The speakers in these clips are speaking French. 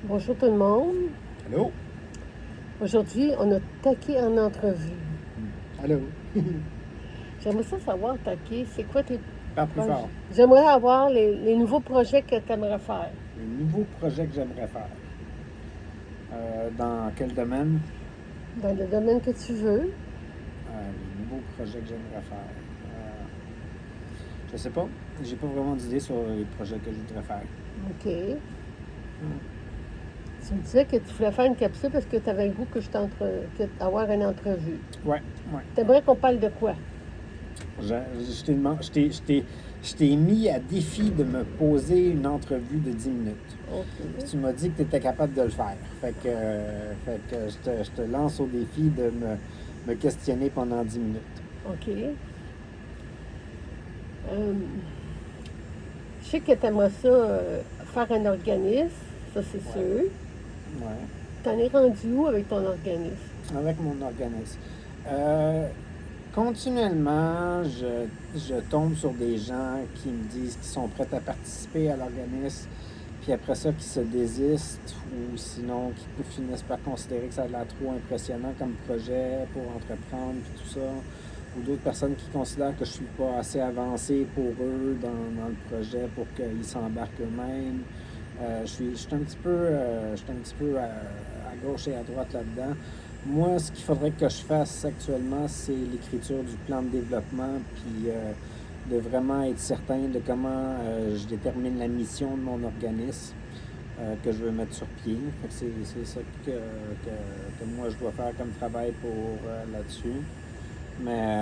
Bonjour tout le monde. Allô? Aujourd'hui, on a Taki en entrevue. Allô? J'aimerais ça savoir, Taki, c'est quoi tes Parle plus projets? fort. J'aimerais avoir les nouveaux projets que tu aimerais faire. Les nouveaux projets que j'aimerais faire. Dans quel domaine? Dans le domaine que tu veux. Les nouveaux projets que j'aimerais faire. Je sais pas. J'ai pas vraiment d'idée sur les projets que je voudrais faire. OK. Tu me disais que tu voulais faire une capsule parce que tu avais le goût que avoir une entrevue. Ouais. Tu aimerais qu'on parle de quoi? Je t'ai mis à défi de me poser une entrevue de 10 minutes. OK. Tu m'as dit que tu étais capable de le faire. Fait que je te lance au défi de me questionner pendant 10 minutes. OK. Je sais que tu aimerais ça faire un organisme, ça c'est sûr. Ouais. T'en es rendu où avec ton organisme? Avec mon organisme. Continuellement, je tombe sur des gens qui me disent qu'ils sont prêts à participer à l'organisme, puis après ça, qui se désistent ou sinon qui finissent par considérer que ça a l'air trop impressionnant comme projet pour entreprendre, puis tout ça. Ou d'autres personnes qui considèrent que je suis pas assez avancé pour eux dans le projet pour qu'ils s'embarquent eux-mêmes. Je suis un petit peu à gauche et à droite là-dedans. Moi, ce qu'il faudrait que je fasse actuellement, c'est l'écriture du plan de développement, puis de vraiment être certain de comment je détermine la mission de mon organisme que je veux mettre sur pied. Fait que c'est ça que moi je dois faire comme travail pour là-dessus. Mais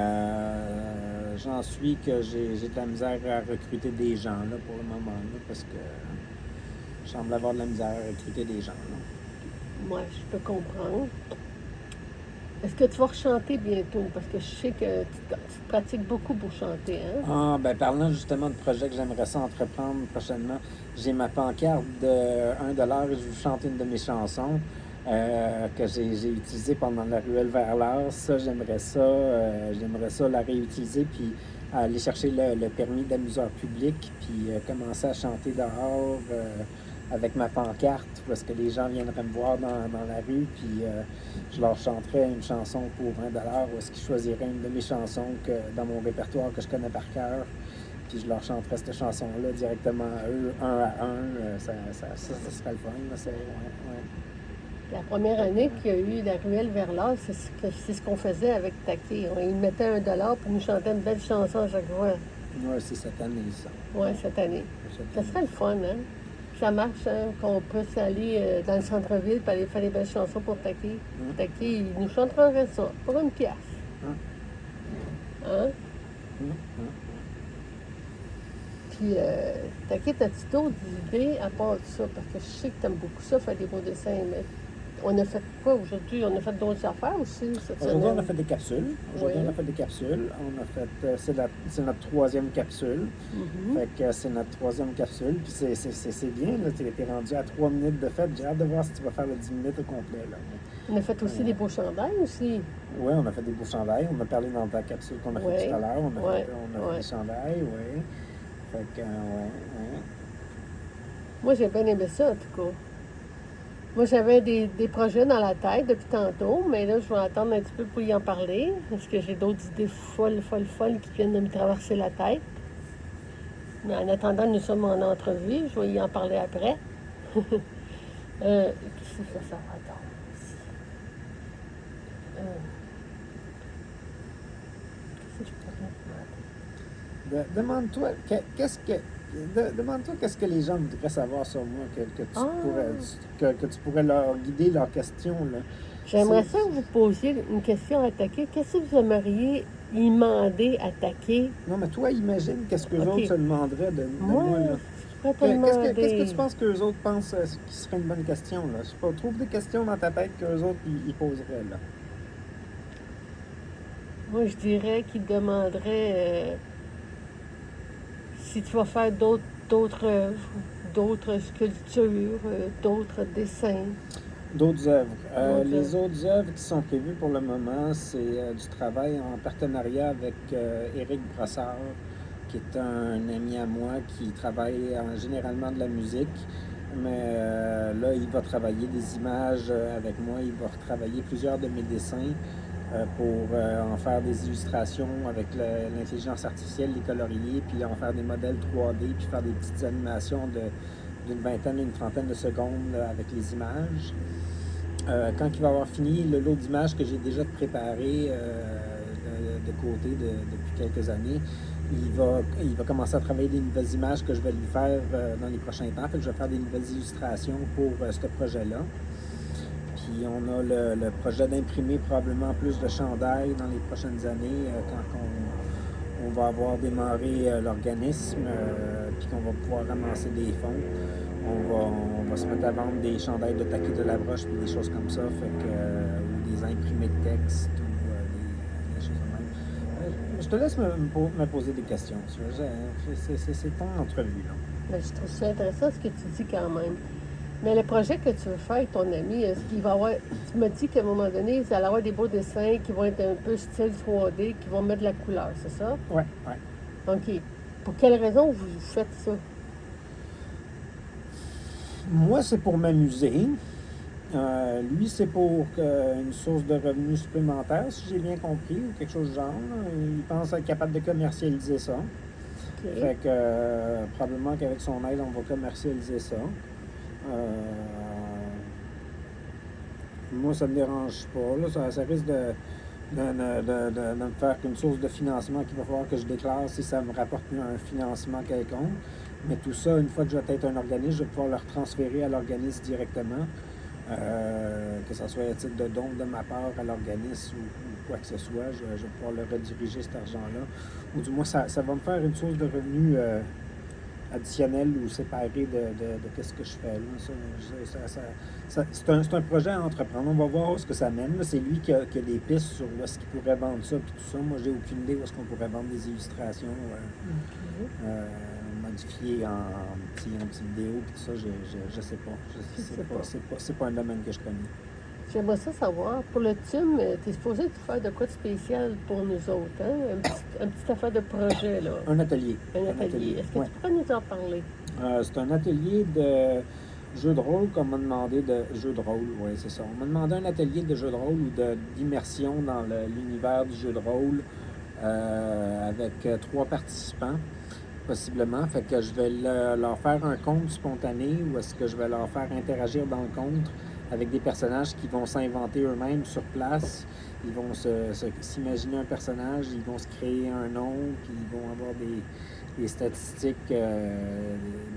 j'en suis que j'ai de la misère à recruter des gens là, pour le moment, là, parce que je semble avoir de la misère à recruter des gens. Là. Moi, je peux comprendre. Est-ce que tu vas rechanter bientôt? Parce que je sais que tu te pratiques beaucoup pour chanter, hein? Ah, ben parlant justement de projets que j'aimerais ça entreprendre prochainement, j'ai ma pancarte de 1$ et je vais chanter une de mes chansons que j'ai utilisée pendant la ruelle vers l'art. Ça, j'aimerais ça la réutiliser puis aller chercher le permis d'amuseur public puis commencer à chanter dehors avec ma pancarte parce que les gens viendraient me voir dans la rue puis je leur chanterais une chanson pour 1$ ou est-ce qu'ils choisiraient une de mes chansons dans mon répertoire que je connais par cœur puis je leur chanterais cette chanson-là directement à eux, un à un. Ça serait le fun. Là, ouais. La première année qu'il y a eu la ruelle vers l'art, c'est ce qu'on faisait avec Taki. Ils mettait 1$ pour nous chanter une belle chanson à chaque fois. Ouais, c'est cette année, ça. Oui, cette année. Ça serait le fun, hein? Ça marche, hein? Qu'on puisse aller dans le centre-ville et aller faire des belles chansons pour Taki. Taki, il nous chanterait ça pour une pièce. Hein? Puis, Taki, as-tu d'autres idées à part ça? Parce que je sais que tu aimes beaucoup ça, faire des beaux dessins. Mais on a fait quoi aujourd'hui? On a fait d'autres affaires aussi cette Aujourd'hui, semaine. on a fait des capsules. C'est notre troisième capsule. Fait que c'est notre troisième capsule. Puis c'est bien, là. T'es rendu à 3 minutes de fait. J'ai hâte de voir si tu vas faire le 10 minutes au complet, là. On a fait aussi des beaux chandails aussi. Oui, on a fait des beaux chandails. On a parlé dans ta capsule qu'on a fait tout à l'heure. On a fait des chandails, oui. Fait que, ouais. Moi, j'ai bien aimé ça, en tout cas. Moi, j'avais des projets dans la tête depuis tantôt, mais là, je vais attendre un petit peu pour y en parler, parce que j'ai d'autres idées folles qui viennent de me traverser la tête. Mais en attendant, nous sommes en entrevue, je vais y en parler après. Qu'est-ce que ça va attendre? Qu'est-ce que je pourrais faire? Demande-toi, qu'est-ce que les gens voudraient savoir sur moi que tu pourrais leur guider leurs questions. Là. J'aimerais ça que vous posiez une question à Taki. Qu'est-ce que vous aimeriez y demander à Taki? Non, mais toi, imagine qu'est-ce qu'eux autres se demanderaient de moi. Là. Je pourrais te demander... Qu'est-ce que tu penses qu'eux autres pensent qui serait une bonne question? Là? Je sais pas, trouve des questions dans ta tête qu'eux autres ils poseraient. Là. Moi, je dirais qu'ils demanderaient si tu vas faire d'autres œuvres, d'autres sculptures, d'autres dessins. D'autres œuvres. Les autres œuvres qui sont prévues pour le moment, c'est du travail en partenariat avec Éric Brossard, qui est un ami à moi qui travaille généralement de la musique. Mais là, il va travailler des images avec moi. Il va retravailler plusieurs de mes dessins pour en faire des illustrations avec l'intelligence artificielle, les colorier, puis en faire des modèles 3D, puis faire des petites animations d'une vingtaine, une trentaine de secondes là, avec les images. Quand il va avoir fini le lot d'images que j'ai déjà préparé de côté depuis quelques années, il va commencer à travailler des nouvelles images que je vais lui faire dans les prochains temps. Fait que je vais faire des nouvelles illustrations pour ce projet-là. Puis on a le projet d'imprimer probablement plus de chandails dans les prochaines années quand on va avoir démarré l'organisme puis qu'on va pouvoir ramasser des fonds. On va se mettre à vendre des chandails de Taquet de la Broche puis des choses comme ça, fait que, ou des imprimés de texte ou des choses de même. Je te laisse me poser des questions. C'est ton entrevue. Là. Ben, je trouve ça intéressant ce que tu dis quand même. Mais le projet que tu veux faire avec ton ami, est-ce qu'il va avoir. Tu m'as dit qu'à un moment donné, il allait avoir des beaux dessins qui vont être un peu style 3D, qui vont mettre de la couleur, c'est ça? Oui. OK. Pour quelle raison vous faites ça? Moi, c'est pour m'amuser. Lui, c'est pour une source de revenus supplémentaire, si j'ai bien compris, ou quelque chose du genre. Il pense être capable de commercialiser ça. OK. Fait que probablement qu'avec son aide, on va commercialiser ça. Moi, ça ne me dérange pas. Là. Ça risque de me faire qu'une source de financement qu'il va falloir que je déclare si ça me rapporte un financement quelconque. Mais tout ça, une fois que je vais être un organisme, je vais pouvoir le retransférer à l'organisme directement. Que ce soit à titre de don de ma part à l'organisme ou quoi que ce soit, je vais pouvoir le rediriger cet argent-là. Ou du moins, ça va me faire une source de revenus additionnelle ou séparée de ce que je fais. Là. C'est un projet à entreprendre. On va voir où ce que ça mène. Là. C'est lui qui a des pistes sur où est-ce qu'il pourrait vendre ça puis tout ça. Moi, j'ai aucune idée où est-ce qu'on pourrait vendre des illustrations modifiées en petite vidéo puis tout ça. Je sais pas. C'est pas un domaine que je connais. J'aimerais ça savoir, pour le TUM, tu es supposé faire de quoi de spécial pour nous autres, hein? Un petit affaire de projet, là. Un atelier. Un atelier. Est-ce que tu pourrais nous en parler? C'est un atelier de jeu de rôle qu'on m'a demandé de... Jeu de rôle, oui, c'est ça. On m'a demandé un atelier de jeu de rôle ou d'immersion dans l'univers du jeu de rôle avec 3 participants, possiblement. Fait que je vais leur faire un conte spontané ou est-ce que je vais leur faire interagir dans le conte avec des personnages qui vont s'inventer eux-mêmes sur place. Ils vont s'imaginer un personnage, ils vont se créer un nom, puis ils vont avoir des statistiques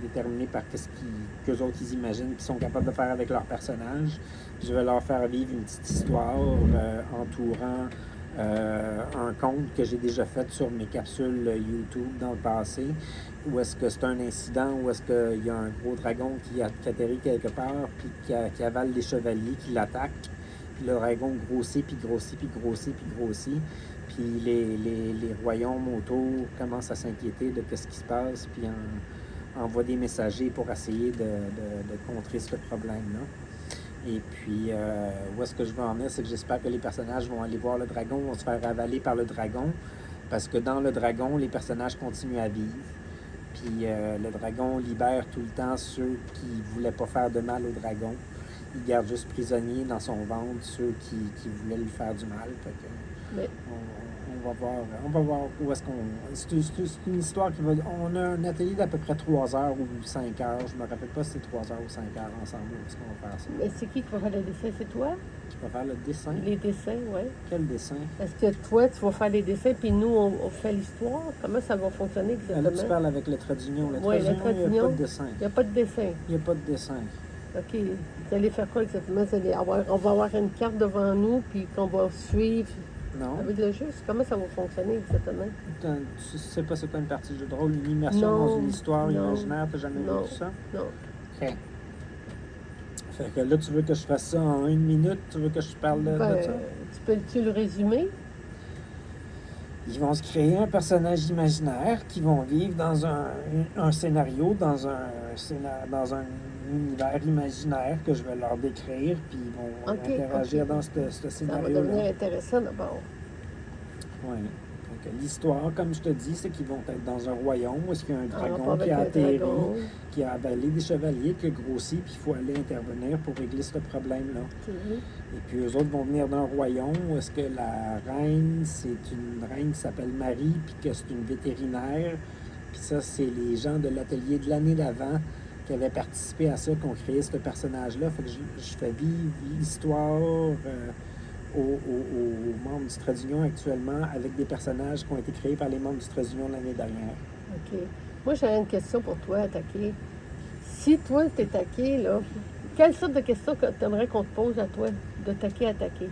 déterminées par qu'eux autres ils imaginent qu'ils sont capables de faire avec leur personnage. Je vais leur faire vivre une petite histoire entourant un conte que j'ai déjà fait sur mes capsules YouTube dans le passé, où est-ce que c'est un incident, où est-ce qu'il y a un gros dragon qui atterrit quelque part, puis qui avale les chevaliers, qui l'attaquent, puis le dragon grossit, puis grossit, puis grossit, puis grossit, puis les royaumes autour commencent à s'inquiéter de ce qui se passe, puis envoient des messagers pour essayer de contrer ce problème-là. Et puis, où est-ce que je veux en venir, c'est que j'espère que les personnages vont aller voir le dragon, vont se faire avaler par le dragon, parce que dans le dragon, les personnages continuent à vivre. Puis le dragon libère tout le temps ceux qui ne voulaient pas faire de mal au dragon. Il garde juste prisonnier dans son ventre ceux qui voulaient lui faire du mal. Fait que, on va voir où est-ce qu'on... C'est une histoire qui va... On a un atelier d'à peu près 3 heures ou 5 heures. Je me rappelle pas si c'est 3 heures ou 5 heures ensemble. Où est-ce qu'on va faire ça? Mais c'est qui va faire le dessin? C'est toi? Qui va faire le dessin? Les dessins, oui. Quel dessin? Est-ce que toi, tu vas faire les dessins, puis nous, on fait l'histoire? Comment ça va fonctionner exactement? Là, tu parles avec le trait d'union. Oui, le trait d'union. Il n'y a pas de dessin. Il n'y a pas de dessin. Il n'y a pas de dessin. OK. Vous allez faire quoi exactement? On va avoir une carte devant nous, puis qu'on va suivre Non. avec le jeu. Comment ça va fonctionner exactement? Tu ne sais pas c'est quoi une partie de jeu de rôle, une immersion dans une histoire imaginaire? Tu n'as jamais vu tout ça? Non. OK. Fait que là, tu veux que je fasse ça en 1 minute? Tu veux que je parle de ça? Tu peux-tu le résumer? Ils vont se créer un personnage imaginaire qui vont vivre dans un scénario, dans un univers imaginaire que je vais leur décrire, puis ils vont interagir dans ce scénario-là. Ça va devenir intéressant d'abord. Oui. Fait que l'histoire, comme je te dis, c'est qu'ils vont être dans un royaume où est-ce qu'il y a un dragon avec qui a un atterri, dragon. qui a avalé des chevaliers, qui a grossi, puis il faut aller intervenir pour régler ce problème-là. OK. Et puis eux autres vont venir d'un royaume où est-ce que la reine, c'est une reine qui s'appelle Marie, puis que c'est une vétérinaire. Puis ça, c'est les gens de l'atelier de l'année d'avant qui avaient participé à ça, qui ont créé ce personnage-là. Fait que je fais vivre l'histoire aux membres du Trait d'Union actuellement avec des personnages qui ont été créés par les membres du Trait d'Union l'année dernière. OK. Moi, j'ai une question pour toi, Taki. Si toi, t'es Taki, là, quelle sorte de questions que tu aimerais qu'on te pose à toi, de Taki à Taki?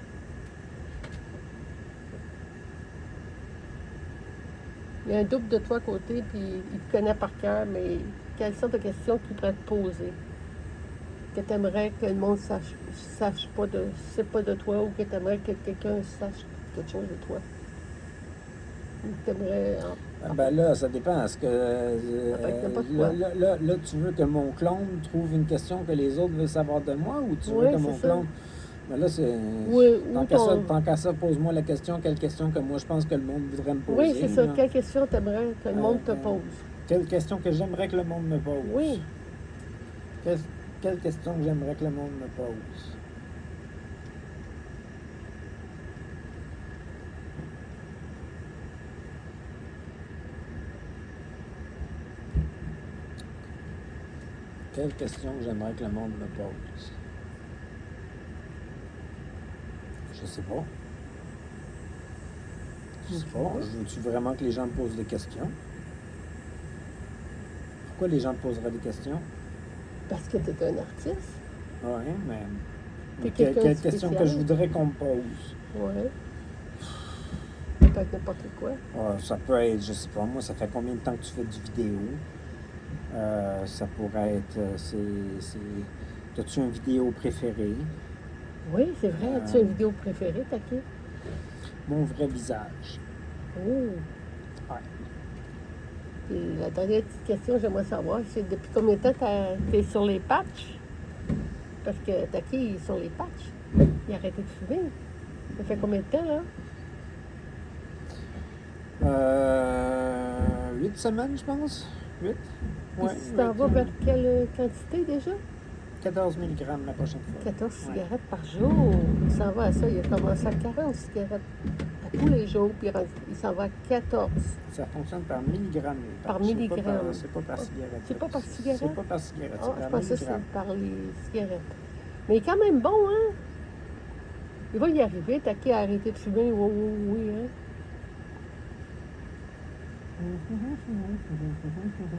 Il y a un double de toi à côté, puis il te connaît par cœur, mais quelle sorte de questions qu'il pourrait te poser? Que tu aimerais que le monde sache pas sait pas de toi, ou que tu aimerais que quelqu'un sache quelque chose de toi? Ou que tu aimerais... Ben là, ça dépend. Est-ce que là, tu veux que mon clone trouve une question que les autres veulent savoir de moi, ou tu veux que mon clone... Ben là, c'est... Oui, tant qu'à ça, pose-moi la question, quelle question que moi je pense que le monde voudrait me poser. Oui, c'est ça. Là. Quelle question t'aimerais que le monde te pose? Quelle question que j'aimerais que le monde me pose? Oui. Quelle question que j'aimerais que le monde me pose? Quelle question que j'aimerais que le monde me pose? Je sais pas. Je sais pas. Veux-tu vraiment que les gens me posent des questions? Pourquoi les gens me poseraient des questions? Parce que tu es un artiste. Oui, mais Quelle question que je voudrais qu'on me pose? Oui. Ça peut être n'importe quoi. Ça peut être, je sais pas, moi, ça fait combien de temps que tu fais du vidéo? Ça pourrait être, as-tu une vidéo préférée? Oui, c'est vrai. As-tu une vidéo préférée, Taki? Mon vrai visage. Oh! Ouais. Et la dernière petite question, j'aimerais savoir, c'est depuis combien de temps tu es sur les patchs? Parce que Taki, il est sur les patchs. Il a arrêté de fumer. Ça fait combien de temps, là? 8 semaines, je pense. 8? Puis tu t'en vas vers quelle quantité déjà? 14 mg la prochaine fois. 14 cigarettes par jour. Il s'en va à ça. Il a commencé à 40 cigarettes à tous les jours, puis il s'en va à 14. Ça fonctionne par milligramme. Par milligramme. C'est pas par cigarette. C'est pas par cigarette? C'est pas par cigarette. Ah, je pensais que c'était par les cigarettes. Mais il est quand même bon, hein? Il va y arriver. Taki a arrêté de fumer. Oui, oui, oui, hein?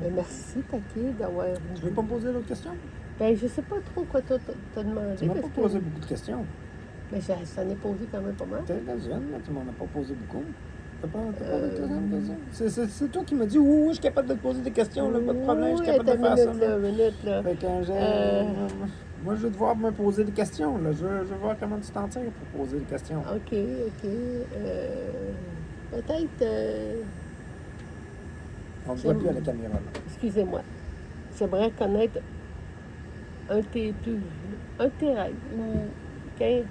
Mais merci, Taki, d'avoir... Tu veux pas me poser d'autres questions? Ben, je sais pas trop quoi t'as demandé. Tu m'as pas posé beaucoup de questions. Mais ça en est posé quand même pas mal. T'es la jeune, là, tu m'en as pas posé beaucoup. T'as pas posé de questions? C'est toi qui m'as dit, oui, je suis capable de te poser des questions, là, pas de problème, je suis capable de faire ça. Là. Fait que moi, je veux te voir me poser des questions, là. Je veux voir comment tu t'en tires pour poser des questions. OK. Peut-être... On ne voit plus à la caméra, là. Excusez-moi. J'aimerais connaître un de tes rêves. Okay.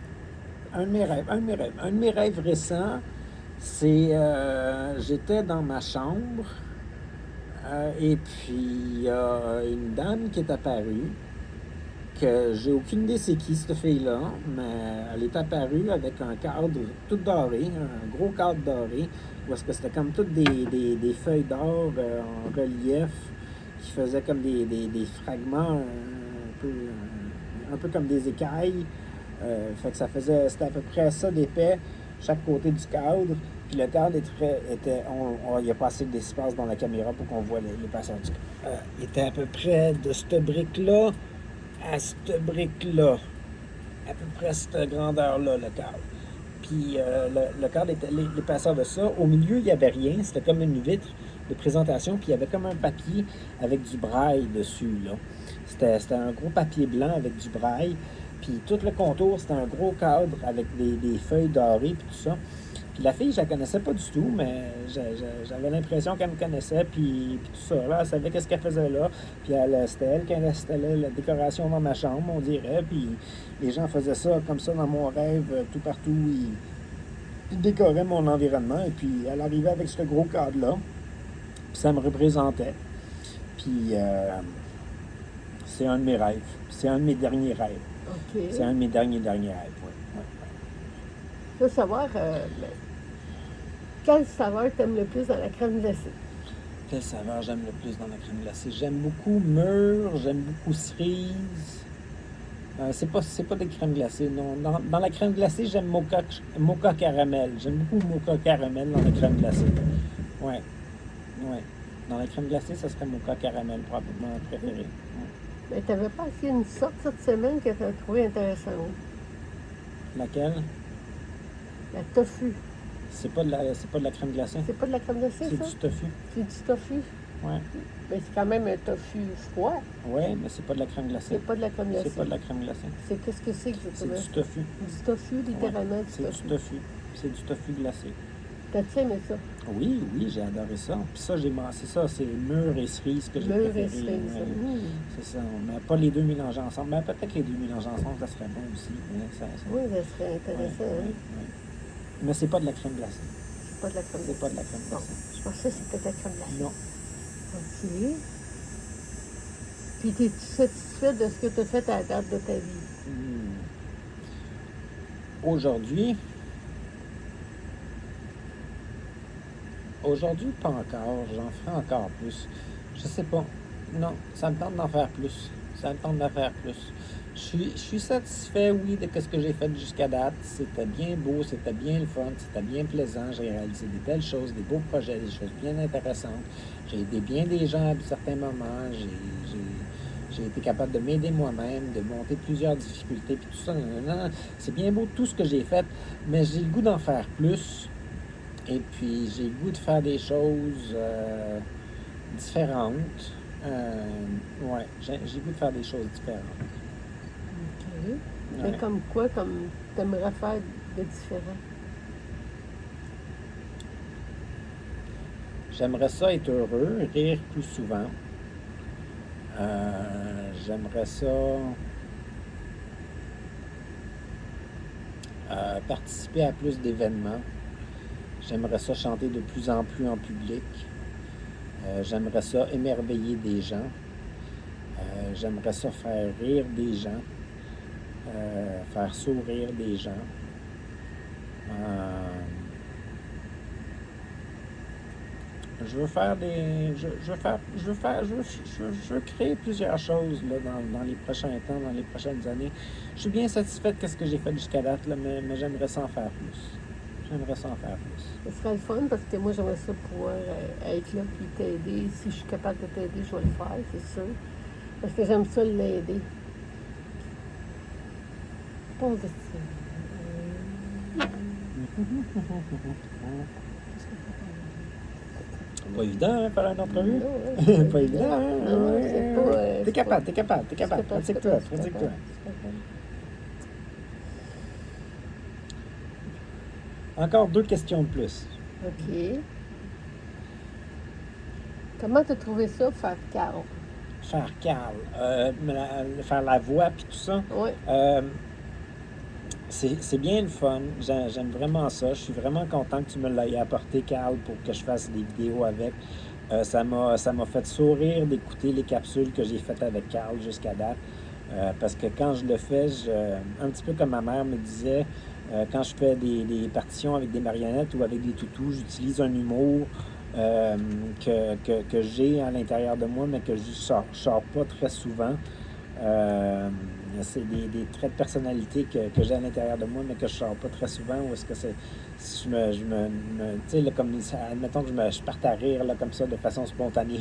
Un de mes rêves récents, c'est... j'étais dans ma chambre et puis il y a une dame qui est apparue, que j'ai aucune idée c'est qui cette fille-là, mais elle est apparue avec un cadre tout doré, un gros cadre doré, où est-ce que c'était comme toutes des feuilles d'or en relief qui faisaient comme des fragments un peu comme des écailles. Fait que c'était à peu près ça d'épais, chaque côté du cadre. Puis le cadre il n'y a pas assez d'espace dans la caméra pour qu'on voit les passages. Il était à peu près de cette brique-là à cette brique-là. À peu près cette grandeur-là, le cadre. Puis le cadre était l'épaisseur de ça. Au milieu, il n'y avait rien. C'était comme une vitre de présentation. Puis il y avait comme un papier avec du braille dessus, là. C'était un gros papier blanc avec du braille. Puis tout le contour, c'était un gros cadre avec des feuilles dorées puis tout ça. Puis la fille, je la connaissais pas du tout, mais j'avais l'impression qu'elle me connaissait, puis tout ça. Là, elle savait qu'est-ce qu'elle faisait là. Puis c'était elle qui installait la décoration dans ma chambre, on dirait. Puis les gens faisaient ça comme ça dans mon rêve, tout partout décorait mon environnement. Et puis, elle arrivait avec ce gros cadre-là. Puis ça me représentait. Puis, c'est un de mes rêves. C'est un de mes derniers rêves. OK. C'est un de mes derniers rêves, oui. Je veux savoir, quelle saveur t'aimes le plus dans la crème glacée? Quelle saveur j'aime le plus dans la crème glacée? J'aime beaucoup mûr, j'aime beaucoup cerise. C'est pas des crèmes glacées, non. Dans la crème glacée, j'aime mocha caramel. J'aime beaucoup mocha caramel dans la crème glacée. Ouais. Dans la crème glacée, ça serait mocha caramel, probablement préféré. Mais t'avais pas essayé une sorte cette semaine que t'as trouvé intéressante? Laquelle? La tofu. C'est pas de la crème glacée? C'est pas de la crème glacée, C'est ça? du tofu. C'est du tofu. Ouais. Mais c'est quand même un tofu froid. Ouais, mais c'est pas de la crème glacée. C'est pas de la crème glacée. C'est pas de la crème glacée. C'est qu'est-ce que c'est C'est exactement? du tofu. Du tofu, littéralement, Ouais, du c'est tofu. du tofu. C'est du tofu glacé. T'as-tu aimé ça? Oui, j'ai adoré ça. Puis ça, c'est ça, c'est mûr et cerise que j'ai Mûr préféré. et cerise. Ouais. C'est ça. Mais pas les deux mélangés ensemble. Ben, peut-être les deux mélangés ensemble, ça serait bon aussi. Mais Oui, ça serait intéressant. ouais, hein? ouais. Mais c'est pas de la crème glacée. C'est pas de la crème glacée. C'est pas de la crème Non, glacée. je pensais que c'était de la crème glacée. Non. OK. Puis, es-tu satisfait de ce que tu as fait à la date de ta vie? Aujourd'hui, pas encore. J'en ferai encore plus. Je sais pas. Non, ça me tente d'en faire plus. Je suis satisfait, oui, de ce que j'ai fait jusqu'à date. C'était bien beau, c'était bien le fun, c'était bien plaisant. J'ai réalisé des belles choses, des beaux projets, des choses bien intéressantes. J'ai aidé bien des gens à certains moments. J'ai été capable de m'aider moi-même, de monter plusieurs difficultés, puis tout ça. Non, c'est bien beau tout ce que j'ai fait, mais j'ai le goût d'en faire plus. Et puis, j'ai le goût de faire des choses différentes. Ouais, j'ai le goût de faire des choses différentes. OK. Ouais. Mais comme quoi, comme t'aimerais faire de différent? J'aimerais ça être heureux, rire plus souvent. J'aimerais ça participer à plus d'événements. J'aimerais ça chanter de plus en plus en public. J'aimerais ça émerveiller des gens. J'aimerais ça faire rire des gens. Faire sourire des gens. Je veux créer plusieurs choses là, dans les prochains temps, dans les prochaines années. Je suis bien satisfait de ce que j'ai fait jusqu'à date, là, mais j'aimerais s'en faire plus. Ce serait le fun parce que moi, j'aimerais ça pouvoir être là puis t'aider. Si je suis capable de t'aider, je vais le faire, c'est sûr. Parce que j'aime ça l'aider. Pose de Pas évident, hein, faire une entrevue? Non, Pas évident, hein? Non, c'est pas... T'es capable. Pratique-toi. Encore 2 questions de plus. OK. Comment t'as trouvé ça, faire Carl? Faire Carl, faire la voix puis tout ça. Oui. C'est bien le fun. J'aime vraiment ça. Je suis vraiment content que tu me l'aies apporté, Carl, pour que je fasse des vidéos avec. Ça m'a fait sourire d'écouter les capsules que j'ai faites avec Carl jusqu'à date. Parce que quand je le fais, un petit peu comme ma mère me disait, quand je fais des partitions avec des marionnettes ou avec des toutous, j'utilise un humour que j'ai à l'intérieur de moi, mais que je sors pas très souvent. C'est des traits de personnalité que j'ai à l'intérieur de moi, mais que je sors pas très souvent. Ou est-ce que c'est. Tu sais, là, comme. Admettons que je parte à rire, là, comme ça, de façon spontanée.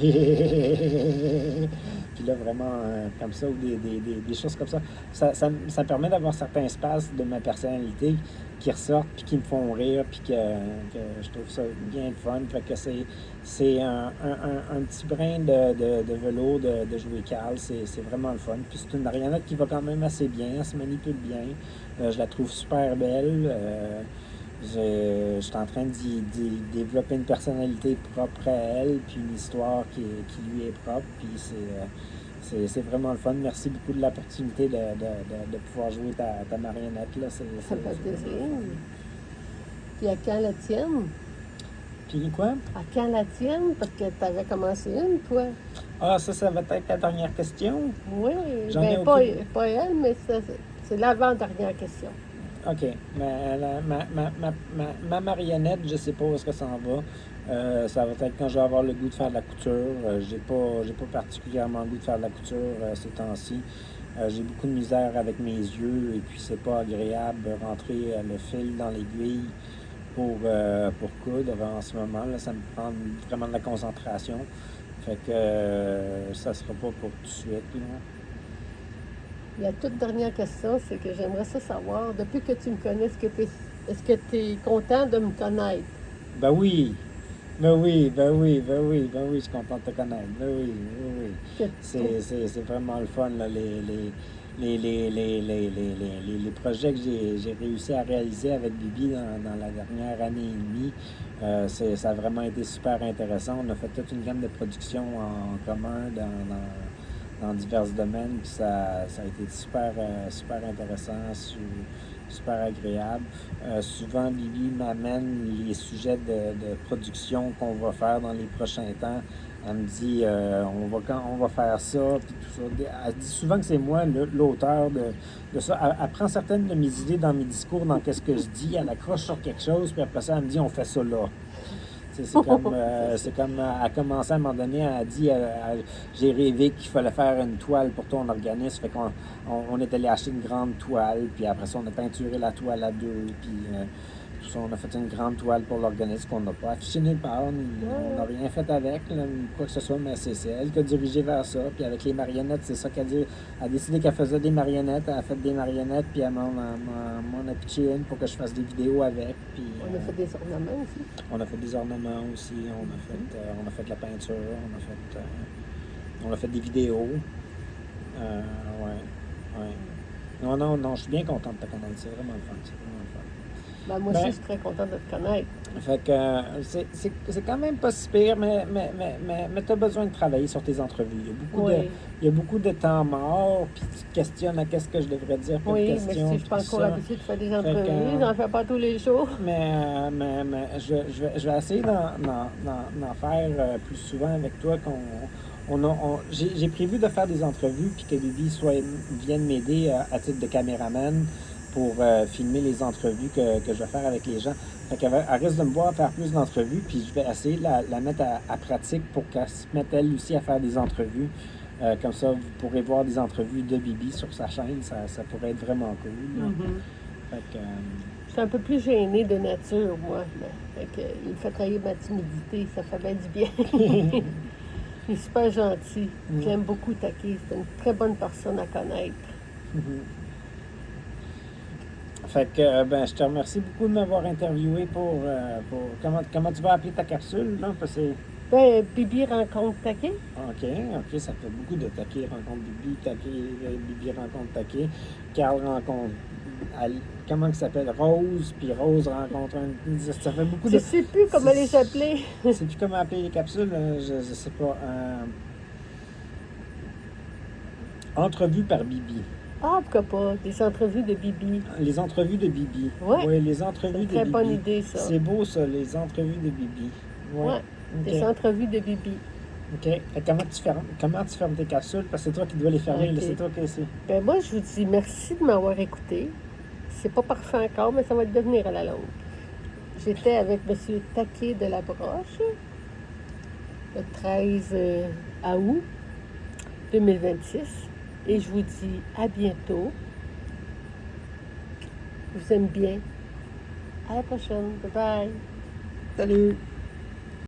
Puis là, vraiment, comme ça, ou des choses comme ça. Ça me permet d'avoir certains espaces de ma personnalité qui ressortent, puis qui me font rire, puis que je trouve ça bien fun. Fait que c'est un petit brin de velours de jouer Carl. C'est vraiment le fun. Puis c'est une marionnette qui va quand même assez bien, elle se manipule bien. Je la trouve super belle. Je suis en train d'y développer une personnalité propre à elle, puis une histoire qui lui est propre. Puis c'est vraiment le fun. Merci beaucoup de l'opportunité de pouvoir jouer ta marionnette. Là. Ça fait plaisir. Puis à quand la tienne? Puis quoi? À quand la tienne? Parce que tu avais commencé une, toi. Ah, ça va être la dernière question? Oui, J'en ai ben pas, aucune. pas elle, mais c'est l'avant-dernière question. OK. Mais ma marionnette, je sais pas où est-ce que ça en va. Ça va être quand je vais avoir le goût de faire de la couture. J'ai pas particulièrement le goût de faire de la couture ces temps-ci. J'ai beaucoup de misère avec mes yeux et puis c'est pas agréable de rentrer le fil dans l'aiguille pour coudre en ce moment. Là, ça me prend vraiment de la concentration. Fait que ça sera pas pour tout de suite. Là. La toute dernière question, c'est que j'aimerais ça savoir, depuis que tu me connais, est-ce que tu es content de me connaître? Ben oui, ben oui, ben oui, ben oui, ben oui, je suis content de te connaître. Ben oui, ben oui. Que C'est vraiment le fun, là, les projets que j'ai réussi à réaliser avec Bibi dans la dernière année et demie. Ça a vraiment été super intéressant. On a fait toute une gamme de productions en commun dans divers domaines, puis ça a été super intéressant, super agréable. Souvent, Bibi m'amène les sujets de production qu'on va faire dans les prochains temps. Elle me dit, on va faire ça, puis tout ça. Elle dit souvent que c'est moi l'auteur de ça. Elle prend certaines de mes idées dans mes discours, dans qu'est-ce que je dis, elle accroche sur quelque chose, puis après ça, elle me dit, on fait ça là. C'est comme, à commencer à un moment donné, elle a dit, j'ai rêvé qu'il fallait faire une toile pour ton organisme, fait qu'on est allé acheter une grande toile, puis après ça, on a peinturé la toile à deux, puis tout ça, on a fait une grande toile pour l'organisme qu'on n'a pas affiché nulle part, on n'a rien fait avec, là, quoi que ce soit, mais c'est elle qui a dirigé vers ça, puis avec les marionnettes, c'est ça qu'elle dit, elle a décidé qu'elle faisait des marionnettes, elle a fait des marionnettes, puis elle m'en a pitché une pour que je fasse des vidéos avec, puis... on a fait des ornements aussi. On a fait des ornements aussi, on a fait de la peinture, on a fait des vidéos. Ouais. Non, je suis bien content de te connaître, c'est vraiment le fun, Ben, moi aussi, je suis très contente de te connaître. Fait que c'est quand même pas si pire, mais tu as besoin de travailler sur tes entrevues. Il y a beaucoup de temps mort, puis tu te questionnes à qu'est-ce que je devrais dire comme Oui, question. mais si je suis pas encore ça. habituée de faire des entrevues, j'en fais pas tous les jours. Mais je vais essayer d'en faire plus souvent avec toi. J'ai prévu de faire des entrevues, puis que Bibi vienne m'aider à titre de caméraman pour filmer les entrevues que je vais faire avec les gens. Fait qu'elle risque de me voir faire plus d'entrevues, puis je vais essayer de la mettre à pratique pour qu'elle se mette elle aussi à faire des entrevues. Comme ça, vous pourrez voir des entrevues de Bibi sur sa chaîne. Ça pourrait être vraiment cool. Mm-hmm. Fait que, je suis un peu plus gênée de nature, moi. Fait que, il me fait travailler ma timidité. Ça fait bien du bien. Il est super gentil. J'aime beaucoup Taki. C'est une très bonne personne à connaître. Fait que, je te remercie beaucoup de m'avoir interviewé pour comment tu vas appeler ta capsule, là? Parce que Bibi rencontre Taki. OK, ça fait beaucoup de Taki rencontre Bibi, Bibi rencontre Taki, Carl rencontre comment il s'appelle? Rose, puis Rose rencontre ça fait beaucoup de... Je sais plus comment les appeler. Je sais plus comment appeler les capsules, je sais pas. Entrevue par Bibi. Ah, pourquoi pas? Des entrevues de Bibi. Les entrevues de Bibi. Oui, les entrevues de Bibi. C'est une très bonne idée, ça. C'est beau, ça, les entrevues de Bibi. Oui, des entrevues de Bibi. OK. Comment tu fermes tes capsules? Parce que c'est toi qui dois les fermer. Là, c'est toi qui c'est. Ben moi, je vous dis merci de m'avoir écouté. C'est pas parfait encore, mais ça va devenir à la longue. J'étais avec M. Taquet de la Broche le 13 août 2026. Et je vous dis à bientôt. Je vous aime bien. À la prochaine. Bye bye. Salut!